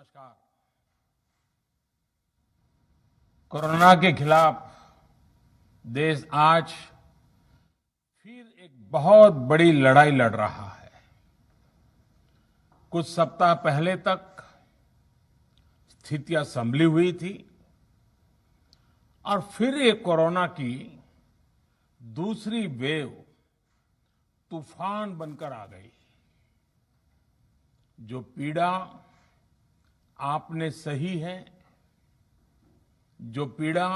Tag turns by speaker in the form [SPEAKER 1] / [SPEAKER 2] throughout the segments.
[SPEAKER 1] नमस्कार। कोरोना के खिलाफ देश आज फिर एक बहुत बड़ी लड़ाई लड़ रहा है। कुछ सप्ताह पहले तक स्थितियां संभली हुई थी और फिर ये कोरोना की दूसरी वेव तूफान बनकर आ गई। जो पीड़ा आपने सही है, जो पीड़ा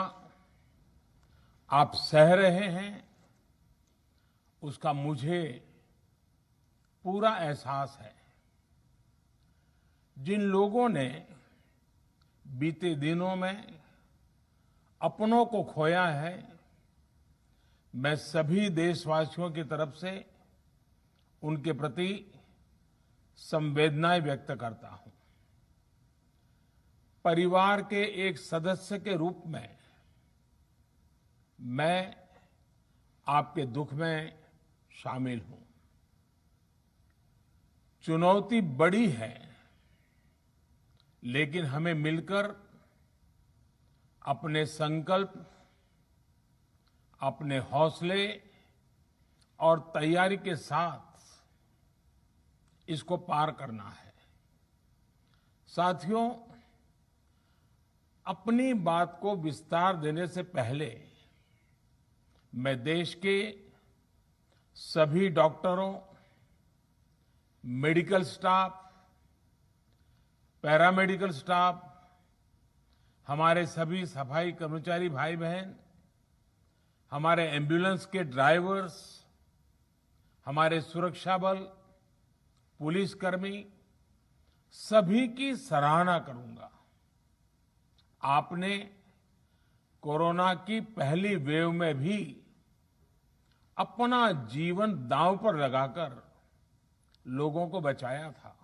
[SPEAKER 1] आप सह रहे हैं, उसका मुझे पूरा एहसास है। जिन लोगों ने बीते दिनों में अपनों को खोया है, मैं सभी देशवासियों की तरफ से उनके प्रति संवेदनाएं व्यक्त करता हूं। परिवार के एक सदस्य के रूप में मैं आपके दुख में शामिल हूं। चुनौती बड़ी है, लेकिन हमें मिलकर अपने संकल्प, अपने हौसले और तैयारी के साथ इसको पार करना है। साथियों, अपनी बात को विस्तार देने से पहले मैं देश के सभी डॉक्टरों, मेडिकल स्टाफ, पैरामेडिकल स्टाफ, हमारे सभी सफाई कर्मचारी भाई बहन, हमारे एम्बुलेंस के ड्राइवर्स, हमारे सुरक्षा बल, पुलिसकर्मी, सभी की सराहना करूंगा। आपने कोरोना की पहली वेव में भी अपना जीवन दांव पर लगाकर लोगों को बचाया था।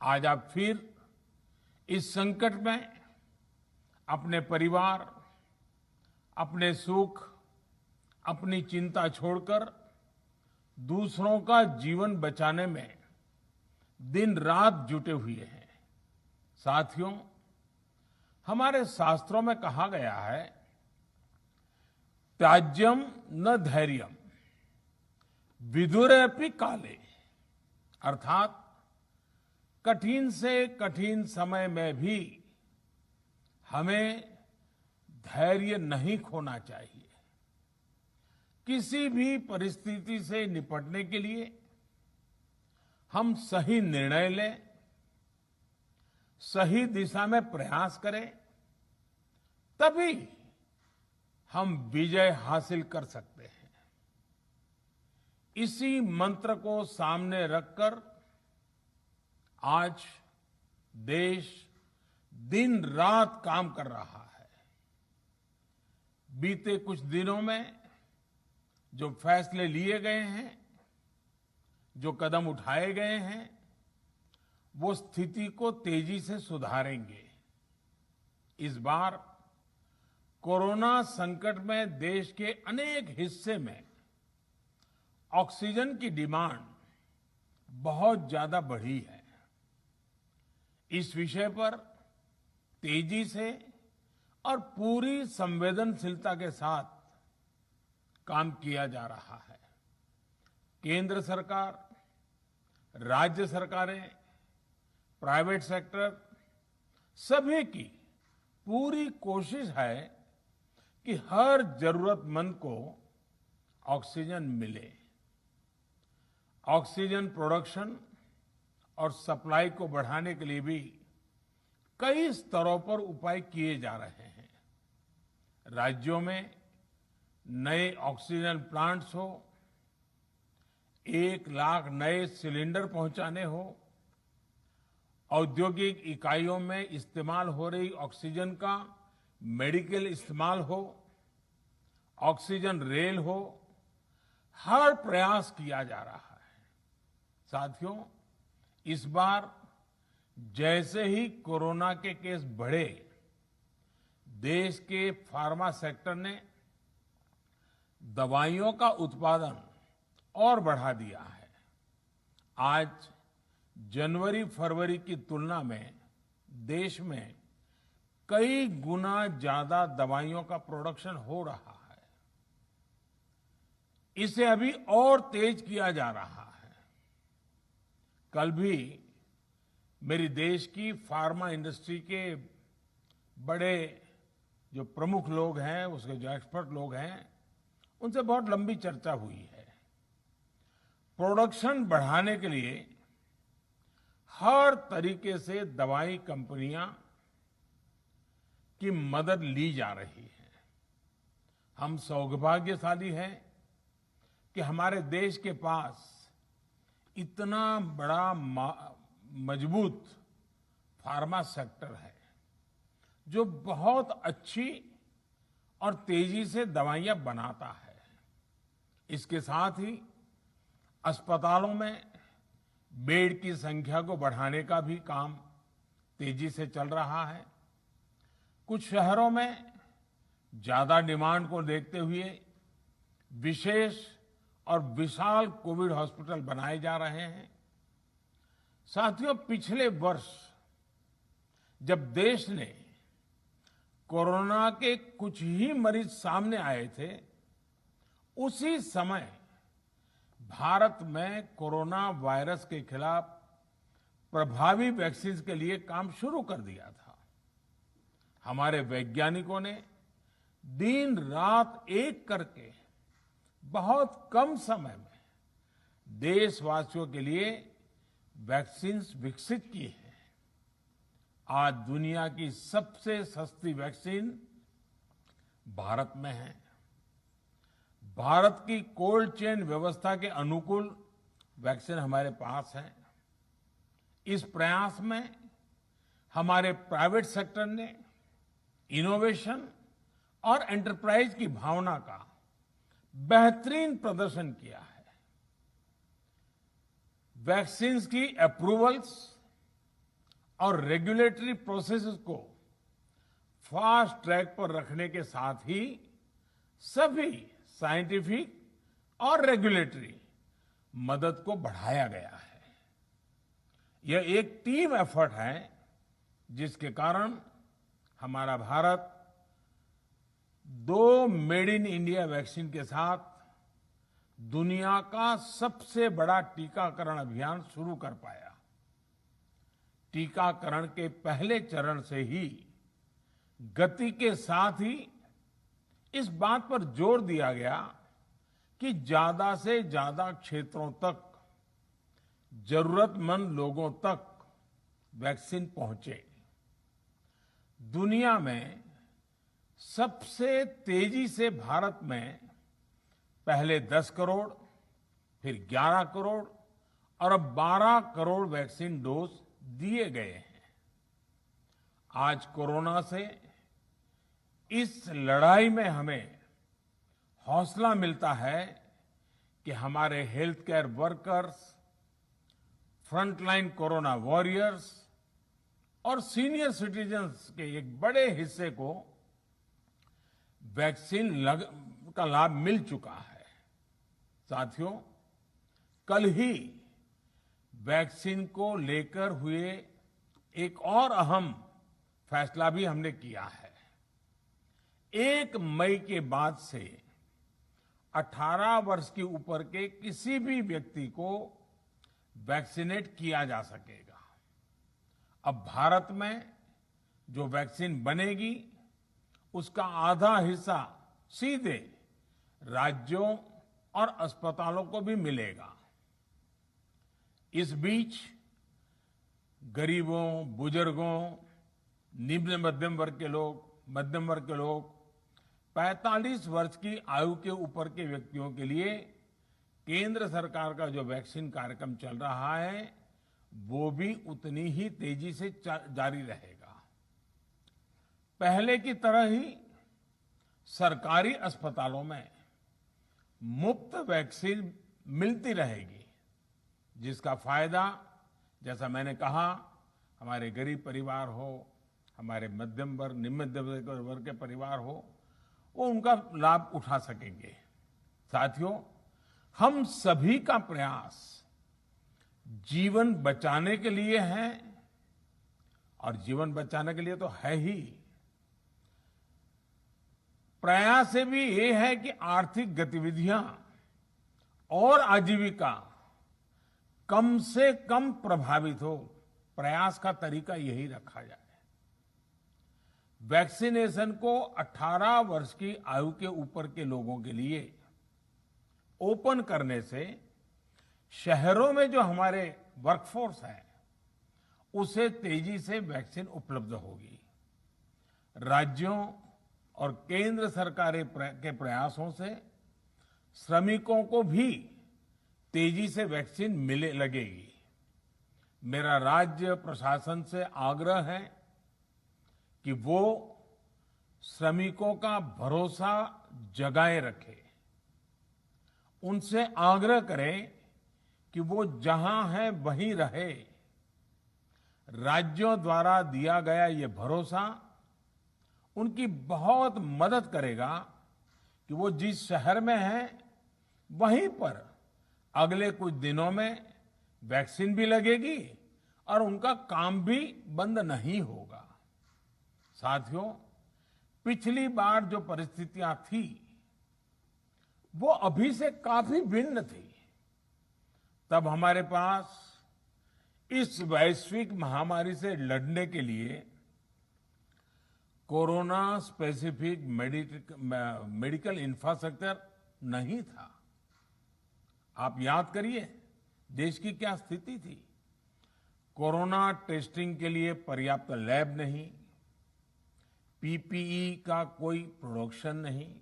[SPEAKER 1] आज आप फिर इस संकट में अपने परिवार, अपने सुख, अपनी चिंता छोड़कर दूसरों का जीवन बचाने में दिन रात जुटे हुए हैं। साथियों, हमारे शास्त्रों में कहा गया है, त्याज्यम न धैर्यम विदुरेऽपि काले, अर्थात कठिन से कठिन समय में भी हमें धैर्य नहीं खोना चाहिए। किसी भी परिस्थिति से निपटने के लिए हम सही निर्णय लें, सही दिशा में प्रयास करें, तभी हम विजय हासिल कर सकते हैं। इसी मंत्र को सामने रखकर आज देश दिन रात काम कर रहा है। बीते कुछ दिनों में जो फैसले लिए गए हैं, जो कदम उठाए गए हैं, वो स्थिति को तेजी से सुधारेंगे। इस बार कोरोना संकट में देश के अनेक हिस्से में ऑक्सीजन की डिमांड बहुत ज्यादा बढ़ी है। इस विषय पर तेजी से और पूरी संवेदनशीलता के साथ काम किया जा रहा है। केंद्र सरकार, राज्य सरकारें, प्राइवेट सेक्टर, सभी की पूरी कोशिश है कि हर जरूरतमंद को ऑक्सीजन मिले। ऑक्सीजन प्रोडक्शन और सप्लाई को बढ़ाने के लिए भी कई स्तरों पर उपाय किए जा रहे हैं। राज्यों में नए ऑक्सीजन प्लांट्स हो, 1 लाख नए सिलेंडर पहुंचाने हो, औद्योगिक इकाइयों में इस्तेमाल हो रही ऑक्सीजन का मेडिकल इस्तेमाल हो, ऑक्सीजन रेल हो, हर प्रयास किया जा रहा है। साथियों, इस बार जैसे ही कोरोना के केस बढ़े, देश के फार्मा सेक्टर ने दवाइयों का उत्पादन और बढ़ा दिया है। आज जनवरी फरवरी की तुलना में देश में कई गुना ज्यादा दवाइयों का प्रोडक्शन हो रहा है। इसे अभी और तेज किया जा रहा है। कल भी मेरी देश की फार्मा इंडस्ट्री के बड़े जो प्रमुख लोग हैं, उसके जो एक्सपर्ट लोग हैं, उनसे बहुत लंबी चर्चा हुई है। प्रोडक्शन बढ़ाने के लिए हर तरीके से दवाई कंपनियां की मदद ली जा रही है। हम सौभाग्यशाली हैं कि हमारे देश के पास इतना बड़ा मजबूत फार्मा सेक्टर है जो बहुत अच्छी और तेजी से दवाइयां बनाता है। इसके साथ ही अस्पतालों में बेड की संख्या को बढ़ाने का भी काम तेजी से चल रहा है। कुछ शहरों में ज्यादा डिमांड को देखते हुए विशेष और विशाल कोविड हॉस्पिटल बनाए जा रहे हैं। साथियों, पिछले वर्ष जब देश ने कोरोना के कुछ ही मरीज सामने आए थे, उसी समय भारत में कोरोना वायरस के खिलाफ प्रभावी वैक्सीन के लिए काम शुरू कर दिया था। हमारे वैज्ञानिकों ने दिन रात एक करके बहुत कम समय में देशवासियों के लिए वैक्सीन विकसित की है। आज दुनिया की सबसे सस्ती वैक्सीन भारत में है। भारत की कोल्ड चेन व्यवस्था के अनुकूल वैक्सीन हमारे पास है। इस प्रयास में हमारे प्राइवेट सेक्टर ने इनोवेशन और एंटरप्राइज की भावना का बेहतरीन प्रदर्शन किया है। वैक्सीन की अप्रूवल्स और रेगुलेटरी प्रोसेसेस को फास्ट ट्रैक पर रखने के साथ ही सभी साइंटिफिक और रेगुलेटरी मदद को बढ़ाया गया है। यह एक टीम एफर्ट है जिसके कारण हमारा Bharat 2 made in India vaccine के साथ दुनिया का सबसे बड़ा टीकाकरण अभियान शुरू कर पाया। टीकाकरण के पहले चरण से ही गति के साथ ही इस बात पर जोर दिया गया कि ज्यादा से ज्यादा क्षेत्रों तक, जरूरतमंद लोगों तक वैक्सीन पहुंचे। दुनिया में सबसे तेजी से भारत में पहले 10 करोड़, फिर 11 करोड़ और अब 12 करोड़ वैक्सीन डोज दिए गए हैं। आज कोरोना से इस लड़ाई में हमें हौसला मिलता है कि हमारे health care workers, frontline corona warriors और सीनियर सिटीजन्स के एक बड़े हिस्से को वैक्सीन का लाभ मिल चुका है। साथियों, कल ही वैक्सीन को लेकर हुए एक और अहम फैसला भी हमने किया है। 1 मई के बाद से 18 वर्ष के ऊपर के किसी भी व्यक्ति को वैक्सीनेट किया जा सकेगा। अब भारत में जो वैक्सीन बनेगी उसका आधा हिस्सा सीधे राज्यों और अस्पतालों को भी मिलेगा। इस बीच गरीबों, बुजुर्गों, निम्न मध्यम वर्ग के लोग, 45 वर्ष की आयु के ऊपर के व्यक्तियों के लिए केंद्र सरकार का जो वैक्सीन कार्यक्रम चल रहा है वो भी उतनी ही तेजी से जारी रहेगा। पहले की तरह ही सरकारी अस्पतालों में मुफ्त वैक्सीन मिलती रहेगी, जिसका फायदा, जैसा मैंने कहा, हमारे गरीब परिवार हो, हमारे मध्यम वर्ग, निम्न मध्यम वर्ग के परिवार हो, वो उनका लाभ उठा सकेंगे। साथियों, हम सभी का प्रयास जीवन बचाने के लिए है और जीवन बचाने के लिए तो है ही। प्रयास से भी ये है कि आर्थिक गतिविधियां और आजीविका कम से कम प्रभावित हो। प्रयास का तरीका यही रखा जाए। वैक्सीनेशन को 18 वर्ष की आयु के ऊपर के लोगों के लिए ओपन करने से शहरों में जो हमारे वर्कफोर्स है उसे तेजी से वैक्सीन उपलब्ध होगी। राज्यों और केंद्र सरकार के प्रयासों से श्रमिकों को भी तेजी से वैक्सीन मिले लगेगी। मेरा राज्य प्रशासन से आग्रह है कि वो श्रमिकों का भरोसा जगाए रखे। उनसे आग्रह करें कि वो जहां है वहीं रहे। राज्यों द्वारा दिया गया ये भरोसा उनकी बहुत मदद करेगा कि वो जिस शहर में हैं वहीं पर अगले कुछ दिनों में वैक्सीन भी लगेगी और उनका काम भी बंद नहीं होगा। साथियों, पिछली बार जो परिस्थितियां थी वो अभी से काफी भिन्न थी। तब हमारे पास इस वैश्विक महामारी से लड़ने के लिए कोरोना स्पेसिफिक मेडिकल इंफ्रास्ट्रक्चर नहीं था। आप याद करिए देश की क्या स्थिति थी। कोरोना टेस्टिंग के लिए पर्याप्त लैब नहीं, पीपीई का कोई प्रोडक्शन नहीं,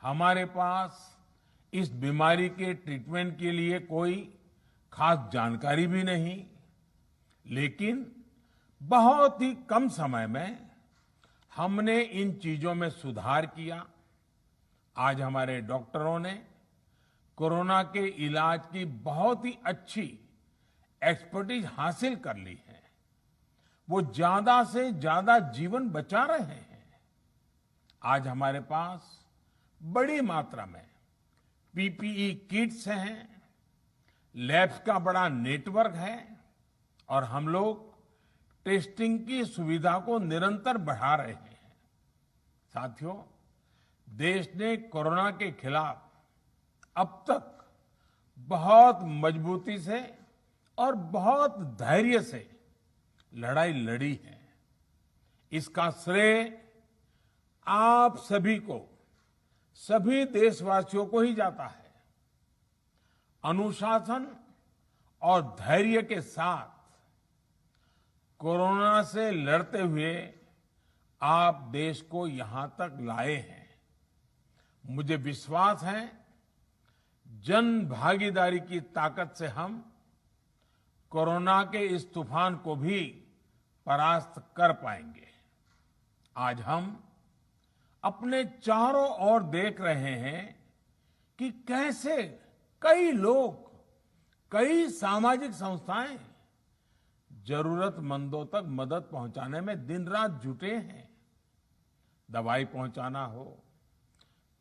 [SPEAKER 1] हमारे पास इस बीमारी के ट्रीटमेंट के लिए कोई खास जानकारी भी नहीं। लेकिन बहुत ही कम समय में हमने इन चीजों में सुधार किया। आज हमारे डॉक्टरों ने कोरोना के इलाज की बहुत ही अच्छी एक्सपर्टीज हासिल कर ली है। वो ज्यादा से ज्यादा जीवन बचा रहे हैं। आज हमारे पास बड़ी मात्रा में पीपीई किट्स हैं, लैब्स का बड़ा नेटवर्क है और हम लोग टेस्टिंग की सुविधा को निरंतर बढ़ा रहे हैं। साथियों, देश ने कोरोना के खिलाफ अब तक बहुत मजबूती से और बहुत धैर्य से लड़ाई लड़ी है। इसका श्रेय आप सभी को, सभी देशवासियों को ही जाता है। अनुशासन और धैर्य के साथ कोरोना से लड़ते हुए आप देश को यहां तक लाए हैं। मुझे विश्वास है जन भागीदारी की ताकत से हम कोरोना के इस तूफान को भी परास्त कर पाएंगे। आज हम अपने चारों ओर देख रहे हैं कि कैसे कई लोग, कई सामाजिक संस्थाएं जरूरतमंदों तक मदद पहुंचाने में दिन रात जुटे हैं। दवाई पहुंचाना हो,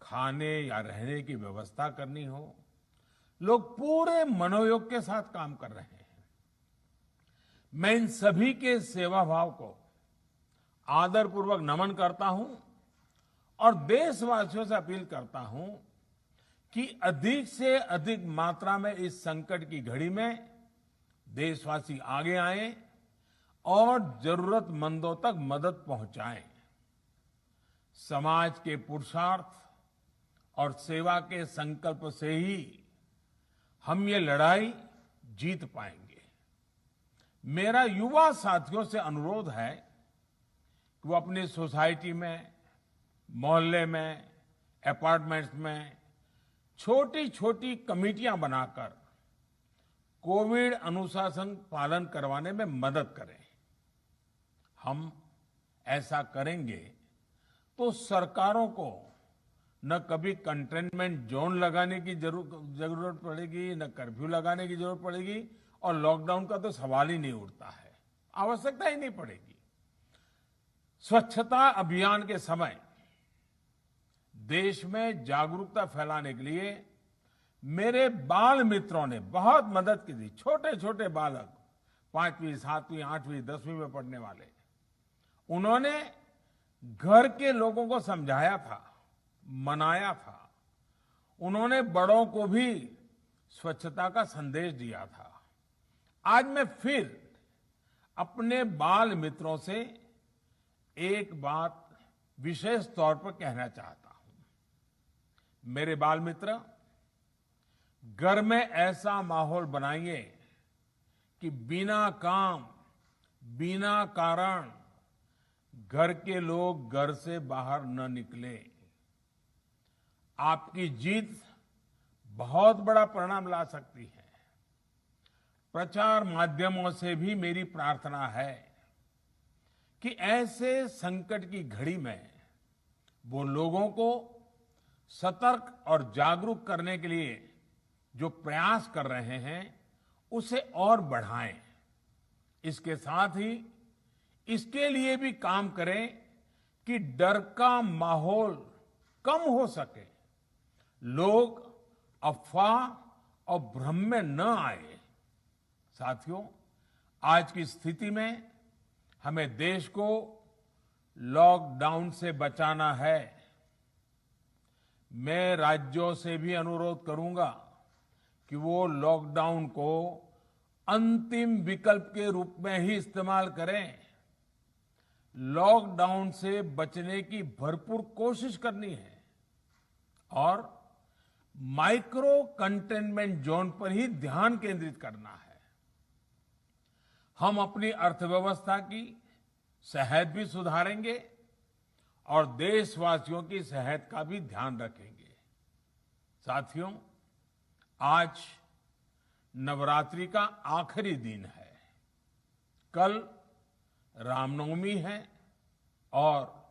[SPEAKER 1] खाने या रहने की व्यवस्था करनी हो, लोग पूरे मनोयोग के साथ काम कर रहे हैं। मैं इन सभी के सेवा भाव को आदरपूर्वक नमन करता हूं और देशवासियों से अपील करता हूं कि अधिक से अधिक मात्रा में इस संकट की घड़ी में देशवासी आगे आएं और जरूरतमंदों तक मदद पहुंचाएं। समाज के पुरुषार्थ और सेवा के संकल्प से ही हम ये लड़ाई जीत पाएंगे। मेरा युवा साथियों से अनुरोध है कि वो अपनी सोसाइटी में, मोहल्ले में, अपार्टमेंट्स में छोटी छोटी कमेटियां बनाकर कोविड अनुशासन पालन करवाने में मदद करें। हम ऐसा करेंगे तो सरकारों को न कभी कंटेनमेंट जोन लगाने की जरूरत पड़ेगी, न कर्फ्यू लगाने की जरूरत पड़ेगी और लॉकडाउन का तो सवाल ही नहीं उठता है, आवश्यकता ही नहीं पड़ेगी। स्वच्छता अभियान के समय देश में जागरूकता फैलाने के लिए मेरे बाल मित्रों ने बहुत मदद की थी। छोटे छोटे बालक 5वीं, 7वीं, 8वीं, 10वीं में पढ़ने वाले, उन्होंने घर के लोगों को समझाया था, मनाया था। उन्होंने बड़ों को भी स्वच्छता का संदेश दिया था। आज मैं फिर अपने बाल मित्रों से एक बात विशेष तौर पर कहना चाहता हूं। मेरे बाल मित्र, घर में ऐसा माहौल बनाइए कि बिना काम, बिना कारण घर के लोग घर से बाहर न निकले। आपकी जीत बहुत बड़ा परिणाम ला सकती है। प्रचार माध्यमों से भी मेरी प्रार्थना है कि ऐसे संकट की घड़ी में वो लोगों को सतर्क और जागरूक करने के लिए जो प्रयास कर रहे हैं उसे और बढ़ाएं। इसके साथ ही इसके लिए भी काम करें कि डर का माहौल कम हो सके, लोग अफवाह और भ्रम में न आए। साथियों, आज की स्थिति में हमें देश को लॉकडाउन से बचाना है। मैं राज्यों से भी अनुरोध करूंगा कि वो लॉकडाउन को अंतिम विकल्प के रूप में ही इस्तेमाल करें। लॉकडाउन से बचने की भरपूर कोशिश करनी है और माइक्रो कंटेनमेंट जोन पर ही ध्यान केंद्रित करना है। हम अपनी अर्थव्यवस्था की सेहत भी सुधारेंगे और देशवासियों की सेहत का भी ध्यान रखेंगे। साथियों, आज नवरात्रि का आखिरी दिन है। कल रामनवमी है और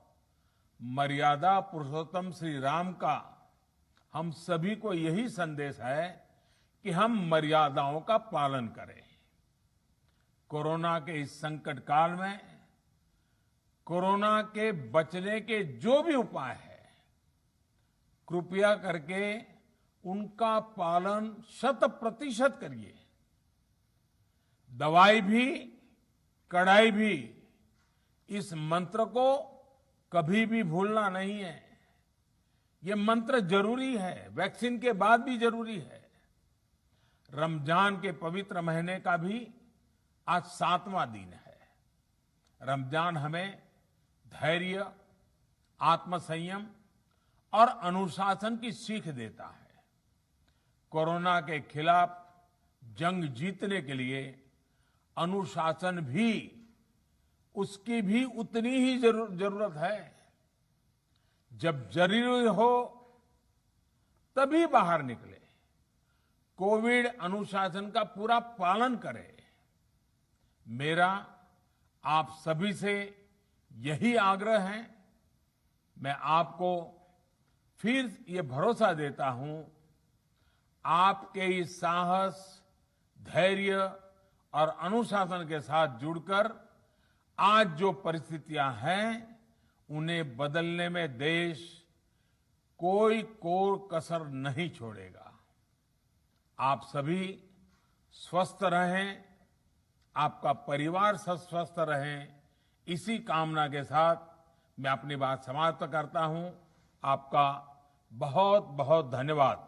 [SPEAKER 1] मर्यादा पुरुषोत्तम श्री राम का हम सभी को यही संदेश है कि हम मर्यादाओं का पालन करें। कोरोना के इस संकट काल में कोरोना के बचने के जो भी उपाय है, कृपया करके उनका पालन 100% करिए। दवाई भी, कड़ाई भी, इस मंत्र को कभी भी भूलना नहीं है। ये मंत्र जरूरी है, वैक्सीन के बाद भी जरूरी है। रमजान के पवित्र महीने का भी आज 7वां दिन है। रमजान हमें धैर्य, आत्मसंयम और अनुशासन की सीख देता है। कोरोना के खिलाफ जंग जीतने के लिए अनुशासन भी, उसकी भी उतनी ही जरूरत है। जब जरूरी हो तभी बाहर निकले। कोविड अनुशासन का पूरा पालन करें। मेरा आप सभी से यही आग्रह है। मैं आपको फिर ये भरोसा देता हूं, आपके इस साहस, धैर्य और अनुशासन के साथ जुड़कर आज जो परिस्थितियां हैं उन्हें बदलने में देश कोई कोर कसर नहीं छोड़ेगा। आप सभी स्वस्थ रहें, आपका परिवार स्वस्थ रहे, इसी कामना के साथ मैं अपनी बात समाप्त करता हूं। आपका बहुत बहुत धन्यवाद।